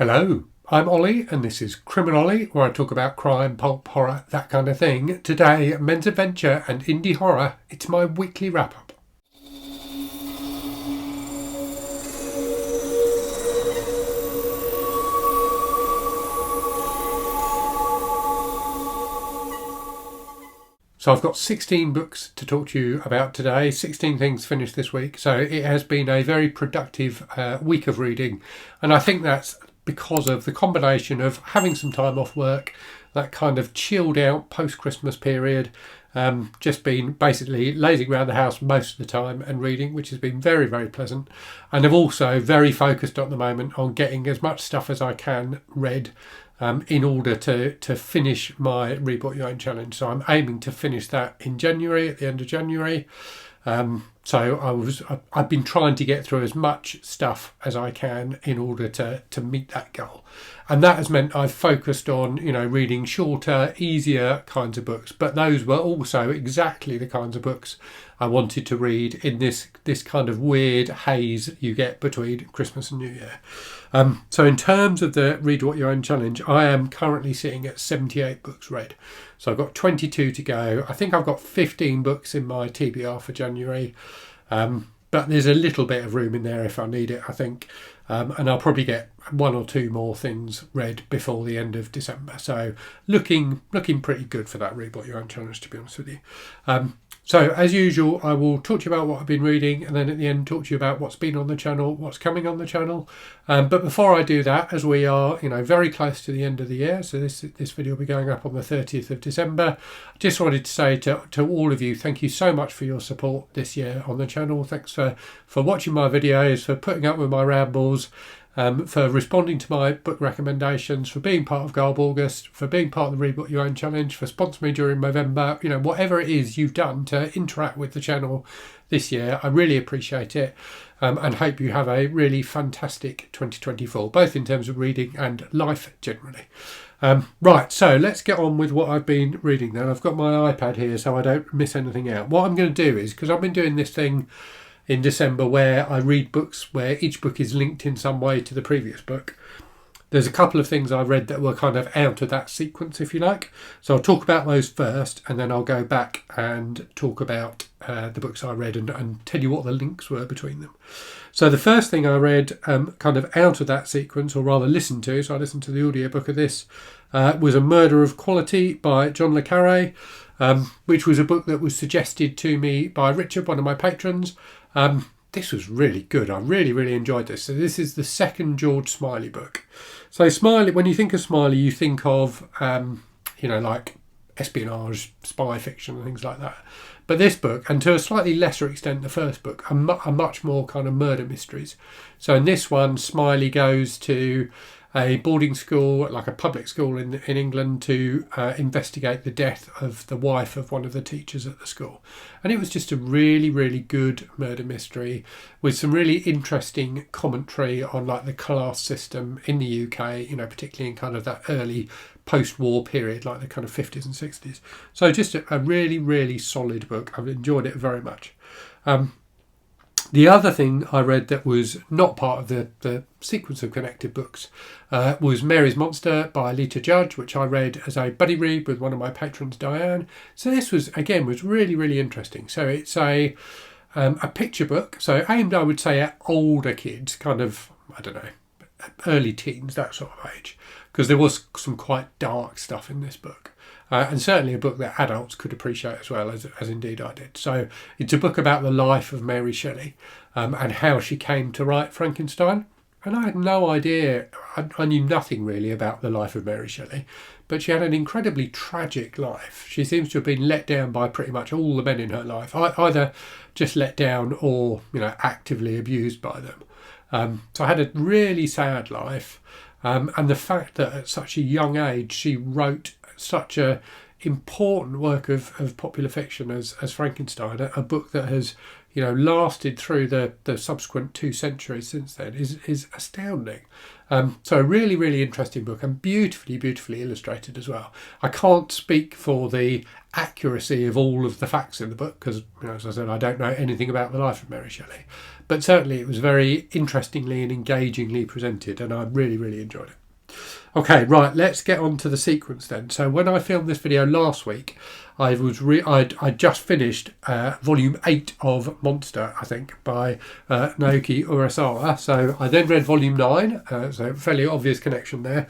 Hello, I'm Ollie and this is Criminolly, where I talk about crime, pulp, horror, that kind of thing. Today, men's adventure and indie horror. It's my weekly wrap-up. So I've got 16 books to talk to you about today, 16 things finished this week. So it has been a very productive week of reading. And I think that's because of the combination of having some time off work, that kind of chilled out post-Christmas period, just been basically lazing around the house most of the time and reading, which has been very, very pleasant. And I'm also very focused at the moment on getting as much stuff as I can read in order to finish my Read What You Own challenge. So I'm aiming to finish that in January, at the end of January. So I've been trying to get through as much stuff as I can in order to meet that goal. And that has meant I've focused on, reading shorter, easier kinds of books. But those were also exactly the kinds of books I wanted to read in this kind of weird haze you get between Christmas and New Year. So in terms of the Read What You Own challenge, I am currently sitting at 78 books read. So I've got 22 to go. I think I've got 15 books in my TBR for January. But there's a little bit of room in there if I need it, I think. And I'll probably get one or two more things read before the end of December. So looking pretty good for that Read What You Own challenge, to be honest with you. So as usual, I will talk to you about what I've been reading, and then at the end talk to you about what's been on the channel, what's coming on the channel. But before I do that, as we are, very close to the end of the year, so this video will be going up on the 30th of December. I just wanted to say to all of you, thank you so much for your support this year on the channel. Thanks for watching my videos, for putting up with my rambles, for responding to my book recommendations, for being part of Garb August, for being part of the Read What You Own challenge, for sponsoring me during November, whatever it is you've done to interact with the channel this year. I really appreciate it, and hope you have a really fantastic 2024, both in terms of reading and life generally. Right, so let's get on with what I've been reading then. I've got my iPad here so I don't miss anything out. What I'm going to do is, because I've been doing this thing in December where I read books where each book is linked in some way to the previous book, there's a couple of things I read that were kind of out of that sequence, if you like. So I'll talk about those first, and then I'll go back and talk about the books I read and tell you what the links were between them. So the first thing I read kind of out of that sequence, or rather listened to, so I listened to the audiobook of this, was A Murder of Quality by John le Carre, which was a book that was suggested to me by Richard, one of my patrons. This was really good. I really, really enjoyed this. So this is the second George Smiley book. So Smiley, when you think of Smiley, you think of, like espionage, spy fiction and things like that. But this book, and to a slightly lesser extent the first book, are much more kind of murder mysteries. So in this one, Smiley goes to a boarding school, like a public school in England, to investigate the death of the wife of one of the teachers at the school. And it was just a really, really good murder mystery with some really interesting commentary on like the class system in the UK, particularly in kind of that early post-war period, like the kind of 50s and 60s. So just a really, really solid book. I've enjoyed it very much. The other thing I read that was not part of the sequence of connected books was Mary's Monster by Lita Judge, which I read as a buddy read with one of my patrons, Diane. So this was really, really interesting. So it's a picture book, so aimed, I would say, at older kids, kind of, I don't know, early teens, that sort of age, because there was some quite dark stuff in this book. And certainly a book that adults could appreciate as well, as indeed I did. So it's a book about the life of Mary Shelley and how she came to write Frankenstein. And I had no idea, I knew nothing really about the life of Mary Shelley, but she had an incredibly tragic life. She seems to have been let down by pretty much all the men in her life, either just let down or, actively abused by them. So I had a really sad life. And the fact that at such a young age she wrote such a important work of popular fiction as Frankenstein, a book that has lasted through the subsequent 2 centuries since then is astounding. So a really, really interesting book, and beautifully, beautifully illustrated as well. I can't speak for the accuracy of all of the facts in the book because, as I said, I don't know anything about the life of Mary Shelley. But certainly it was very interestingly and engagingly presented, and I really, really enjoyed it. Okay, right, let's get on to the sequence then. So when I filmed this video last week, I'd just finished volume 8 of Monster, I think, by Naoki Urasma. So I then read volume 9, so fairly obvious connection there.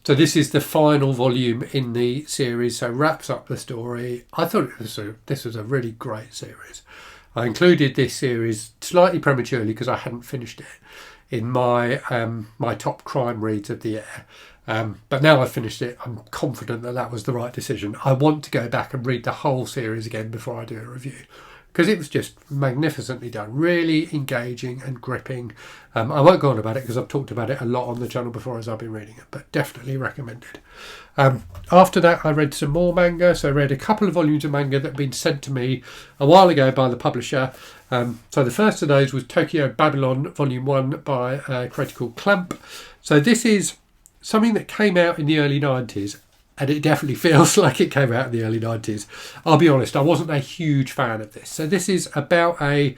So this is the final volume in the series, so wraps up the story. I thought this was a really great series. I included this series slightly prematurely because I hadn't finished it in my my top crime reads of the year. But now I've finished it, I'm confident that was the right decision. I want to go back and read the whole series again before I do a review, because it was just magnificently done, really engaging and gripping. I won't go on about it because I've talked about it a lot on the channel before as I've been reading it, but definitely recommended. After that, I read some more manga. So I read a couple of volumes of manga that had been sent to me a while ago by the publisher. So the first of those was Tokyo Babylon Volume 1 by a creator called Clamp. So this is something that came out in the early 90s, and it definitely feels like it came out in the early 90s. I'll be honest, I wasn't a huge fan of this. So this is about a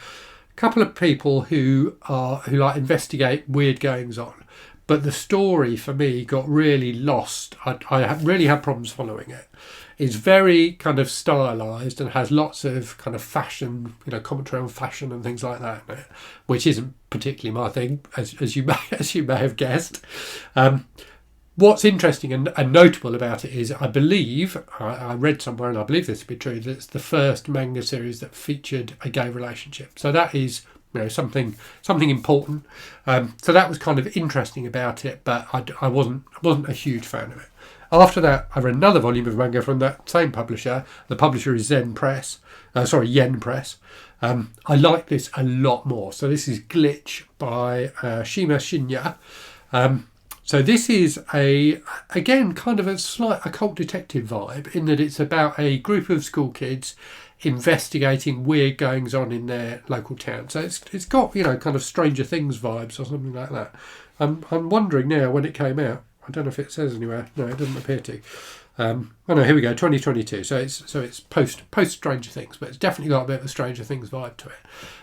couple of people who like investigate weird goings on, but the story for me got really lost. I really had problems following it. It's very kind of stylized and has lots of kind of fashion, commentary on fashion and things like that in it, which isn't particularly my thing, as you may have guessed. What's interesting and notable about it is, I believe, I read somewhere, and I believe this to be true, that it's the first manga series that featured a gay relationship. So that is, something important. So that was kind of interesting about it, but I wasn't a huge fan of it. After that, I read another volume of manga from that same publisher. The publisher is Yen Press. I like this a lot more. So this is Glitch by Shima Shinya. So this is again kind of a slight occult detective vibe, in that it's about a group of school kids investigating weird goings on in their local town. So it's got kind of Stranger Things vibes or something like that. I'm wondering now when it came out. I don't know if it says anywhere. No, it doesn't appear to. Here we go, 2022. So it's post Stranger Things, but it's definitely got a bit of a Stranger Things vibe to it.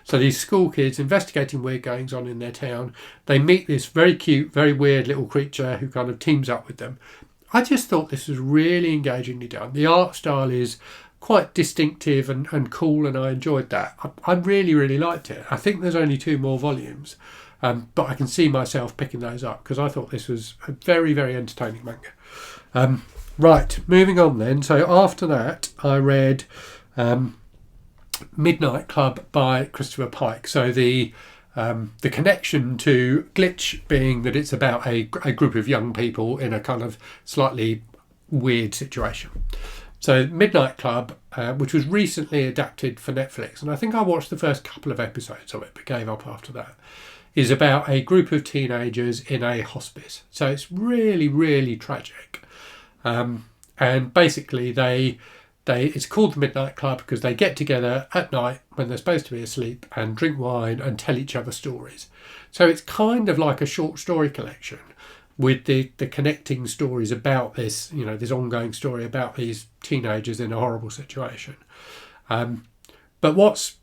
So these school kids investigating weird goings on in their town. They meet this very cute, very weird little creature who kind of teams up with them. I just thought this was really engagingly done. The art style is quite distinctive and cool, and I enjoyed that. I really, really liked it. I think there's only 2 more volumes. But I can see myself picking those up because I thought this was a very, very entertaining manga. Right, moving on then. So after that, I read Midnight Club by Christopher Pike. So the connection to Glitch being that it's about a group of young people in a kind of slightly weird situation. So Midnight Club, which was recently adapted for Netflix, and I think I watched the first couple of episodes of it but gave up after that, is about a group of teenagers in a hospice. So it's really, really tragic. And basically it's called the Midnight Club because they get together at night when they're supposed to be asleep and drink wine and tell each other stories. So it's kind of like a short story collection with the connecting stories about this, this ongoing story about these teenagers in a horrible situation. But what's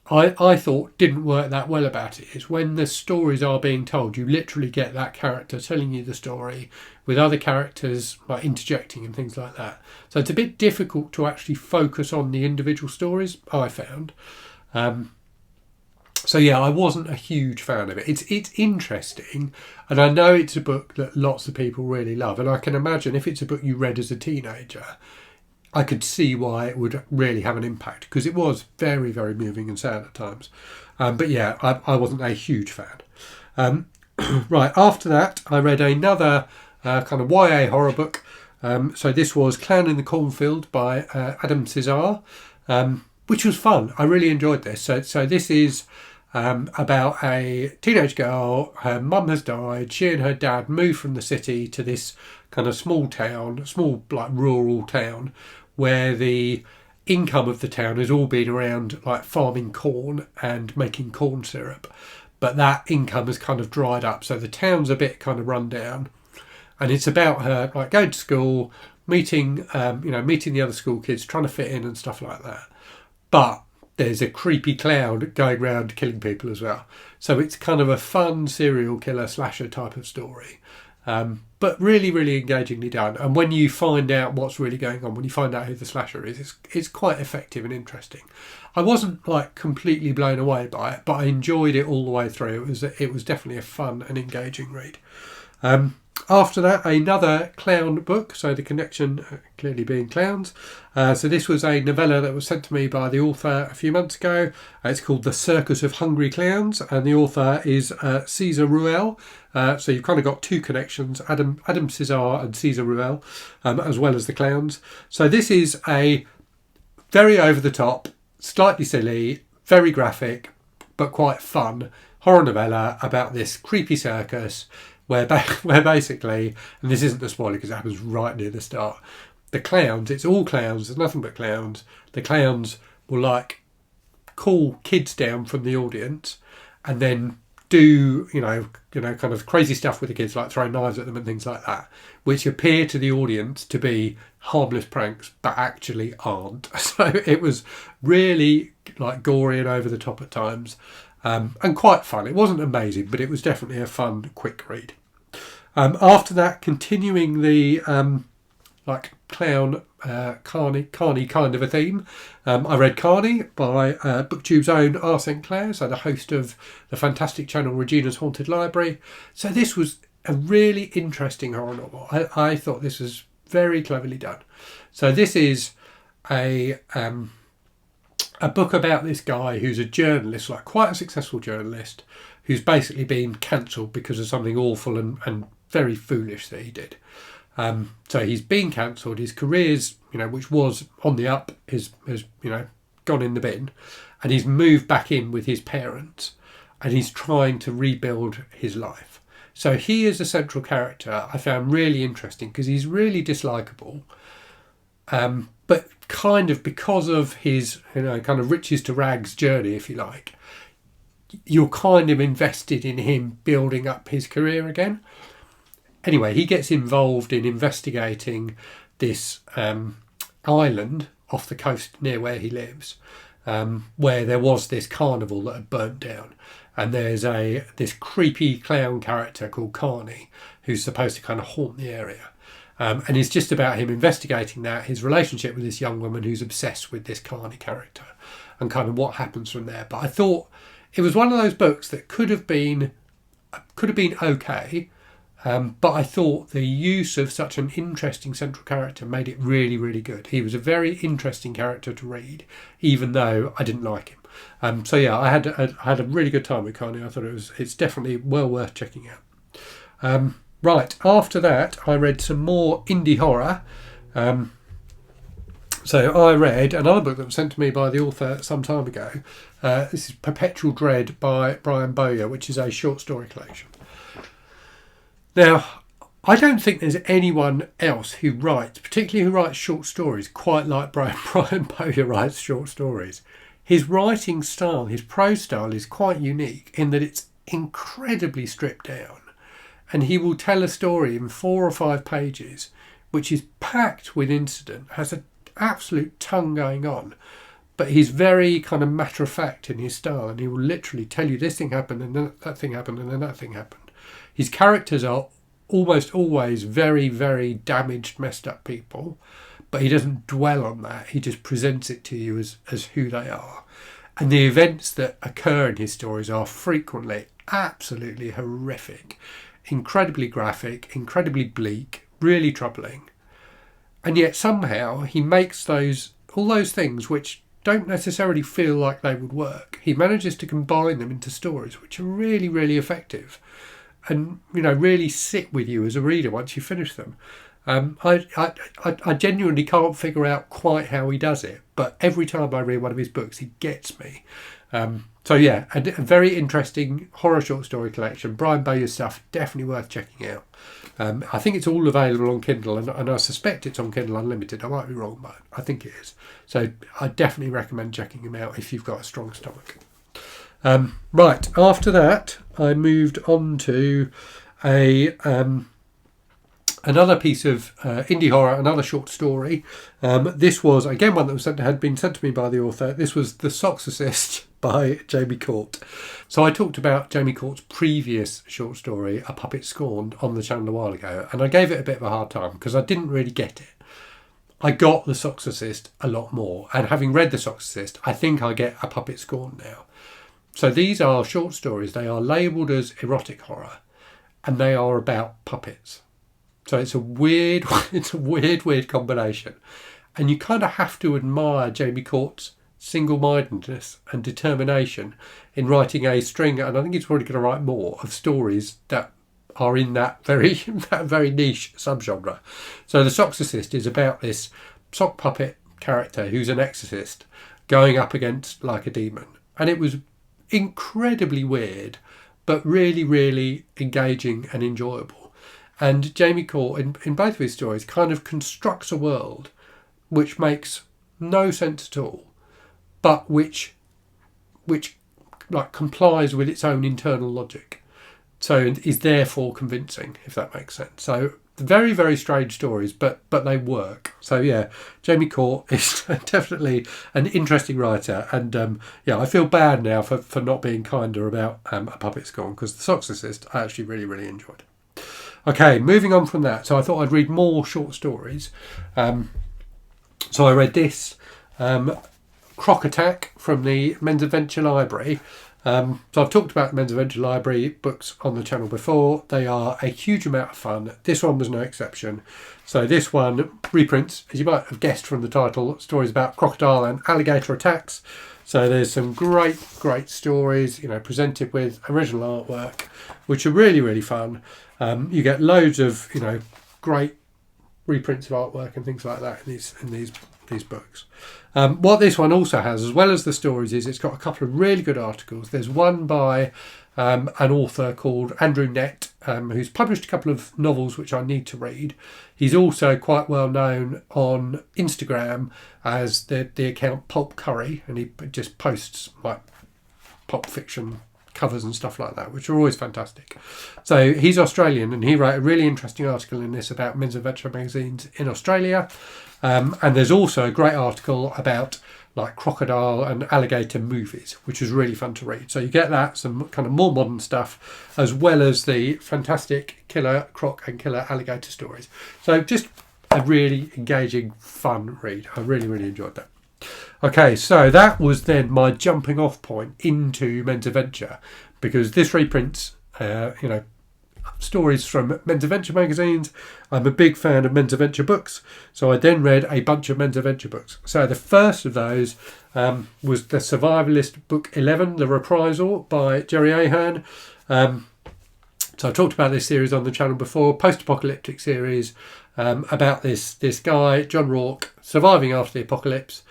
I thought didn't work that well about it is when the stories are being told, you literally get that character telling you the story with other characters like interjecting and things like that. So it's a bit difficult to actually focus on the individual stories, I found. So yeah, I wasn't a huge fan of it. It's interesting, and I know it's a book that lots of people really love, and I can imagine if it's a book you read as a teenager, I could see why it would really have an impact, because it was very, very moving and sad at times. But yeah, I wasn't a huge fan. Right, after that, I read another kind of YA horror book. So this was Clown in the Cornfield by Adam Cesare, which was fun. I really enjoyed this. So this is about a teenage girl. Her mum has died. She and her dad moved from the city to this kind of small town, small like rural town, where the income of the town has all been around like farming corn and making corn syrup, but that income has kind of dried up, so the town's a bit kind of run down. And it's about her like going to school, meeting the other school kids, trying to fit in and stuff like that. But there's a creepy clown going around killing people as well. So it's kind of a fun serial killer slasher type of story. But really, really engagingly done. And when you find out what's really going on, when you find out who the slasher is, it's quite effective and interesting. I wasn't like completely blown away by it, but I enjoyed it all the way through. It was definitely a fun and engaging read. After that, another clown book, so the connection clearly being clowns. So this was a novella that was sent to me by the author a few months ago. It's called The Circus of Hungry Clowns, and the author is Caesar Ruell. So you've kind of got two connections, Adam Cesare and Caesar Ruell, as well as the clowns. So this is a very over-the-top, slightly silly, very graphic, but quite fun horror novella about this creepy circus where basically, and this isn't a spoiler because it happens right near the start, the clowns, it's all clowns, there's nothing but clowns. The clowns will like call kids down from the audience and then do, kind of crazy stuff with the kids, like throw knives at them and things like that, which appear to the audience to be harmless pranks, but actually aren't. So it was really like gory and over the top at times. And quite fun. It wasn't amazing, but it was definitely a fun, quick read. After that, continuing the clown Carney kind of a theme, I read Carney by BookTube's own R. St. Clair, so the host of the fantastic channel Regina's Haunted Library. So this was a really interesting horror novel. I thought this was very cleverly done. So this is a book about this guy who's a journalist, like quite a successful journalist, who's basically been cancelled because of something awful and very foolish that he did. So he's been cancelled. His career's, which was on the up, has gone in the bin, and he's moved back in with his parents, and he's trying to rebuild his life. So he is a central character I found really interesting because he's really dislikable. But kind of because of his, kind of riches to rags journey, if you like, you're kind of invested in him building up his career again. Anyway, he gets involved in investigating this island off the coast near where he lives, where there was this carnival that had burnt down. And there's this creepy clown character called Carney who's supposed to kind of haunt the area. And it's just about him investigating that, his relationship with this young woman who's obsessed with this Carney character, and kind of what happens from there. But I thought it was one of those books that could have been okay, but I thought the use of such an interesting central character made it really, really good. He was a very interesting character to read, even though I didn't like him. So yeah, I had a really good time with Carney. I thought it's definitely well worth checking out. Right, after that, I read some more indie horror. So I read another book that was sent to me by the author some time ago. This is Perpetual Dread by Brian Bowyer, which is a short story collection. Now, I don't think there's anyone else who writes, particularly who writes short stories, quite like Brian Bowyer writes short stories. His writing style, his prose style, is quite unique in that it's incredibly stripped down. And he will tell a story in 4 or 5 pages, which is packed with incident, has an absolute ton going on. But he's very kind of matter-of-fact in his style, and he will literally tell you this thing happened, and then that thing happened, and then that thing happened. His characters are almost always very, very damaged, messed up people, but he doesn't dwell on that. He just presents it to you as who they are. And the events that occur in his stories are frequently absolutely horrific. Incredibly graphic, incredibly bleak, really troubling. And yet somehow he makes all those things which don't necessarily feel like they would work. He manages to combine them into stories which are really, really effective and, really sit with you as a reader once you finish them. I genuinely can't figure out quite how he does it, but every time I read one of his books, he gets me. So yeah, a very interesting horror short story collection. Brian Bowyer's stuff, definitely worth checking out. I think it's all available on Kindle, and I suspect it's on Kindle Unlimited. I might be wrong, but I think it is. So I definitely recommend checking him out if you've got a strong stomach. Right, after that, I moved on to another piece of indie horror, another short story. This was, again, one that had been sent to me by the author. This was The Soxorcist by Jamie Kort. So I talked about Jamie Kort's previous short story, A Puppet Scorned, on the channel a while ago, and I gave it a bit of a hard time because I didn't really get it. I got The Soxorcist a lot more, and having read The Soxorcist, I think I get A Puppet Scorned now. So these are short stories. They are labelled as erotic horror, and they are about puppets. So it's a weird combination. And you kind of have to admire Jamie Kort's single-mindedness and determination in writing a string, and I think he's probably going to write more, of stories that are in that very niche subgenre. So The Soxorcist is about this sock puppet character who's an exorcist going up against like a demon. And it was incredibly weird, but really, really engaging and enjoyable. And Jamie Kort, in both of his stories, kind of constructs a world which makes no sense at all, but which like complies with its own internal logic. So is therefore convincing, if that makes sense. So very, very strange stories, but they work. So yeah, Jamie Kort is definitely an interesting writer, and yeah, I feel bad now for not being kinder about A Puppet Scorned, because The Soxorcist I actually really, really enjoyed. Okay, moving on from that. So I thought I'd read more short stories. So I read this, Croc Attack from the Men's Adventure Library. So I've talked about the Men's Adventure Library books on the channel before. They are a huge amount of fun. This one was no exception. So this one reprints, as you might have guessed from the title, stories about crocodile and alligator attacks. So there's some great stories, presented with original artwork, which are really, really fun. You get loads of, great reprints of artwork and things like that in these books. What this one also has, as well as the stories, is it's got a couple of really good articles. There's one by an author called Andrew Nett, who's published a couple of novels which I need to read. He's also quite well known on Instagram as the account Pulp Curry, and he just posts like pulp fiction covers and stuff like that, which are always fantastic. So he's Australian, and he wrote a really interesting article in this about men's adventure magazines in Australia. And there's also a great article about like crocodile and alligator movies, which is really fun to read. So you get that, some kind of more modern stuff, as well as the fantastic killer croc and killer alligator stories. So just a really engaging, fun read. I really, really enjoyed that. Okay, so that was then my jumping off point into men's adventure, because this reprints, stories from men's adventure magazines. I'm a big fan of men's adventure books, so I then read a bunch of men's adventure books. So the first of those was the Survivalist book 11, The Reprisal by Jerry Ahern. So I've talked about this series on the channel before, post-apocalyptic series about this guy, John Rourke, surviving after the apocalypse.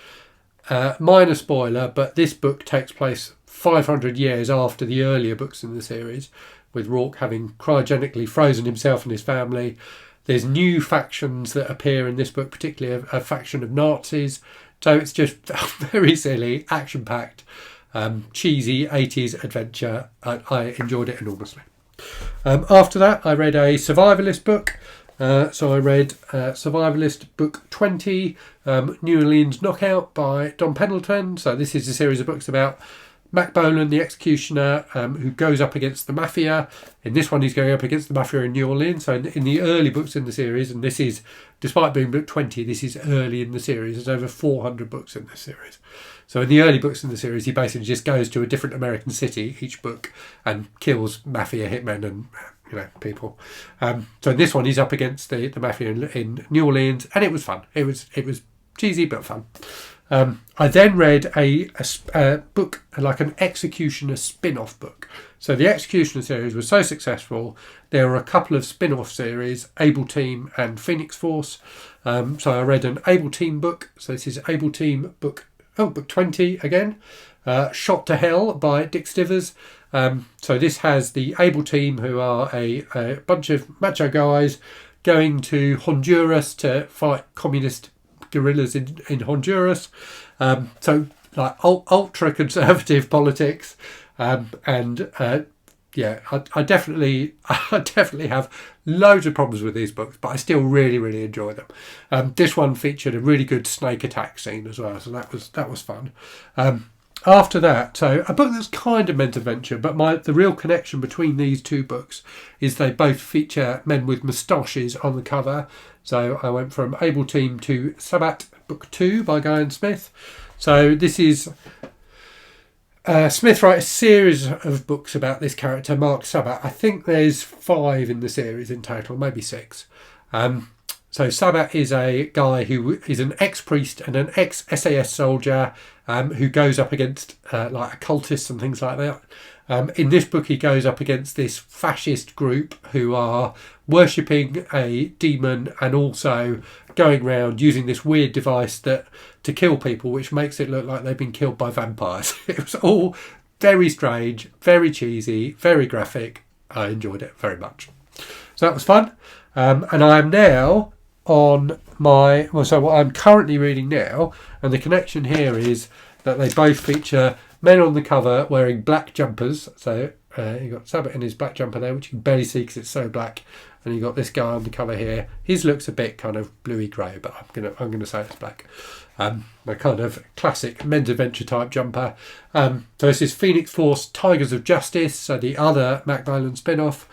Minor spoiler, but this book takes place 500 years after the earlier books in the series, with Rourke having cryogenically frozen himself and his family. There's new factions that appear in this book, particularly a faction of Nazis. So it's just very silly, action-packed, cheesy 80s adventure. I enjoyed it enormously. After that, I read a Survivalist book. So I read Survivalist book 20, New Orleans Knockout by Don Pendleton. So this is a series of books about Mac Bolan, the executioner, who goes up against the mafia. In this one, he's going up against the mafia in New Orleans. So in the early books in the series, and this is, despite being book 20, this is early in the series. There's over 400 books in this series. So in the early books in the series, he basically just goes to a different American city each book and kills mafia hitmen and people. So in this one, he's up against the mafia in New Orleans, and it was fun. It was cheesy but fun. I then read a book, like an Executioner spin-off book. So the Executioner series was so successful, there were a couple of spin-off series, Able Team and Phoenix Force. So I read an Able Team book. So this is Able Team book 20 again. Shot to Hell by Dick Stivers. So this has the Able Team, who are a bunch of macho guys going to Honduras to fight communist guerrillas in Honduras. So like ultra conservative politics. I definitely have loads of problems with these books, but I still really enjoy them. This one featured a really good snake attack scene as well, so that was fun. After that, so a book that's kind of meant adventure, but the real connection between these two books is they both feature men with moustaches on the cover. So I went from Able Team to Sabbat, book 2 by Guy and Smith. So this is Smith wrote a series of books about this character, Mark Sabbat. I think there's 5 in the series in total, maybe 6. So Sabbat is a guy who is an ex-priest and an ex-SAS soldier who goes up against like occultists and things like that. In this book, he goes up against this fascist group who are worshipping a demon and also going around using this weird device to kill people, which makes it look like they've been killed by vampires. It was all very strange, very cheesy, very graphic. I enjoyed it very much. So that was fun. And I am now on so what I'm currently reading now, and the connection here is that they both feature men on the cover wearing black jumpers. So you've got Sabbat in his black jumper there, which you can barely see because it's so black. And you've got this guy on the cover here. His looks a bit kind of bluey grey, but I'm gonna say it's black. A kind of classic men's adventure type jumper. So this is Phoenix Force Tigers of Justice, so the other Macmillan spin-off.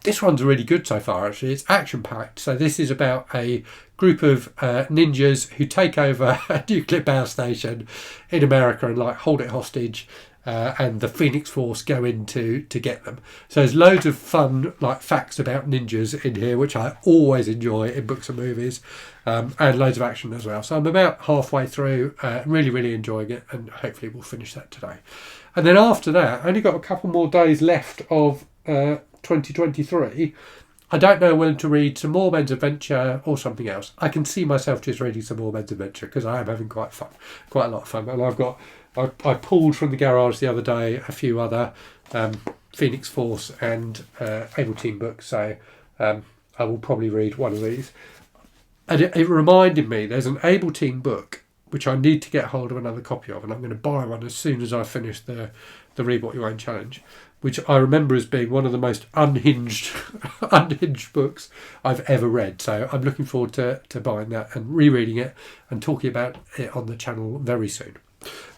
This one's really good so far, actually. It's action-packed. So this is about a group of ninjas who take over a nuclear power station in America and like hold it hostage, and the Phoenix Force go in to get them. So there's loads of fun like facts about ninjas in here, which I always enjoy in books and movies, and loads of action as well. So I'm about halfway through, really enjoying it, and hopefully we'll finish that today. And then after that, I only got a couple more days left of 2023. I don't know whether to read some more men's adventure or something else. I can see myself just reading some more men's adventure because I am having quite a lot of fun. And I pulled from the garage the other day a few other Phoenix Force and Able Team books, so I will probably read one of these. And it reminded me, there's an Able Team book which I need to get hold of another copy of, and I'm going to buy one as soon as I finish the Read What You Own challenge, which I remember as being one of the most unhinged books I've ever read. So I'm looking forward to buying that and rereading it and talking about it on the channel very soon.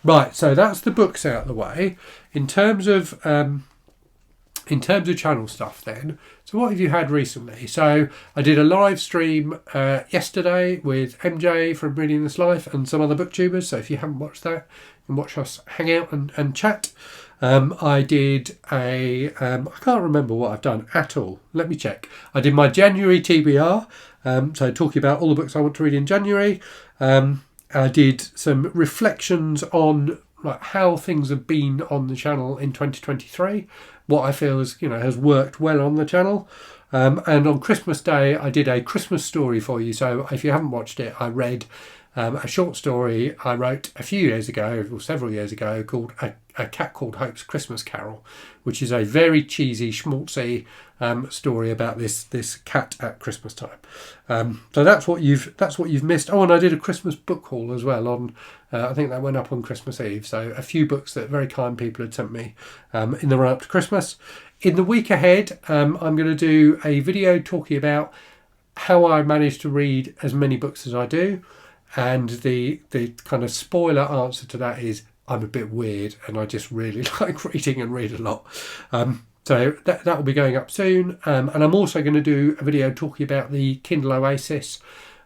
Right, so that's the books out of the way. In terms of channel stuff then, so what have you had recently? So I did a live stream yesterday with MJ from Reading This Life and some other booktubers. So if you haven't watched that, you can watch us hang out and chat. I did I can't remember what I've done at all. Let me check. I did my January TBR, so talking about all the books I want to read in January. I did some reflections on like how things have been on the channel in 2023, what I feel has worked well on the channel. And on Christmas Day, I did a Christmas story for you. So if you haven't watched it, I read a short story I wrote a few years ago, or several years ago, called A Cat Called Hope's Christmas Carol, which is a very cheesy, schmaltzy story about this cat at Christmas time. So that's what you've missed. Oh, and I did a Christmas book haul as well on. I think that went up on Christmas Eve. So a few books that very kind people had sent me in the run up to Christmas. In the week ahead, I'm going to do a video talking about how I managed to read as many books as I do. And the kind of spoiler answer to that is I'm a bit weird and I just really like reading and read a lot. So that will be going up soon. And I'm also going to do a video talking about the Kindle Oasis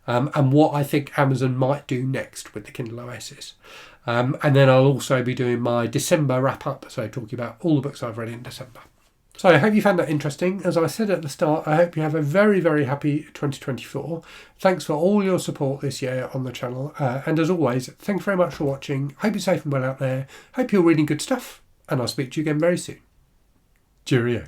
and what I think Amazon might do next with the Kindle Oasis. And then I'll also be doing my December wrap-up, so talking about all the books I've read in December. So I hope you found that interesting. As I said at the start, I hope you have a very, very happy 2024. Thanks for all your support this year on the channel. And as always, thank you very much for watching. Hope you're safe and well out there. Hope you're reading good stuff. And I'll speak to you again very soon. Cheerio.